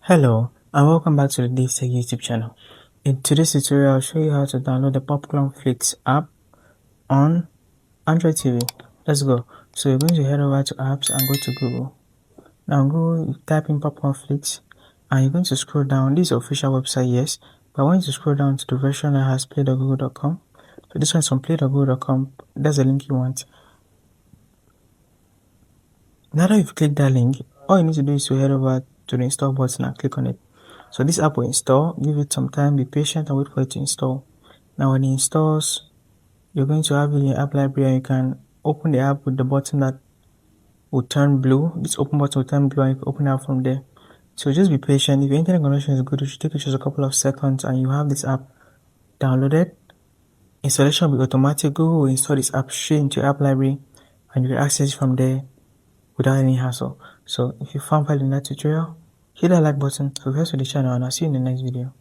Hello and welcome back to the DaveTech YouTube channel. In today's tutorial, I'll show you how to download the PopcornFlix app on Android TV. Let's go. So you're going to head over to apps and go to Google. Now go type in PopcornFlix and you're going to scroll down. This is the official website, yes, but I want you to scroll down to the version that has play.google.com. So this one's from play.google.com. That's the link you want. Now that you've clicked that link, all you need to do is to head over to the install button and click on it. So this app will install, give it some time, be patient and wait for it to install. Now when it installs, you're going to have it in your app library and you can open the app with the button that will turn blue. This open button will turn blue and you can open it up from there. So just be patient. If your internet connection is good, it should take you just a couple of seconds and you have this app downloaded. Installation will be automatic. Google will install this app straight into your app library and you can access it from there without any hassle. So if you found value in that tutorial, hit that like button, subscribe to the channel, and I'll see you in the next video.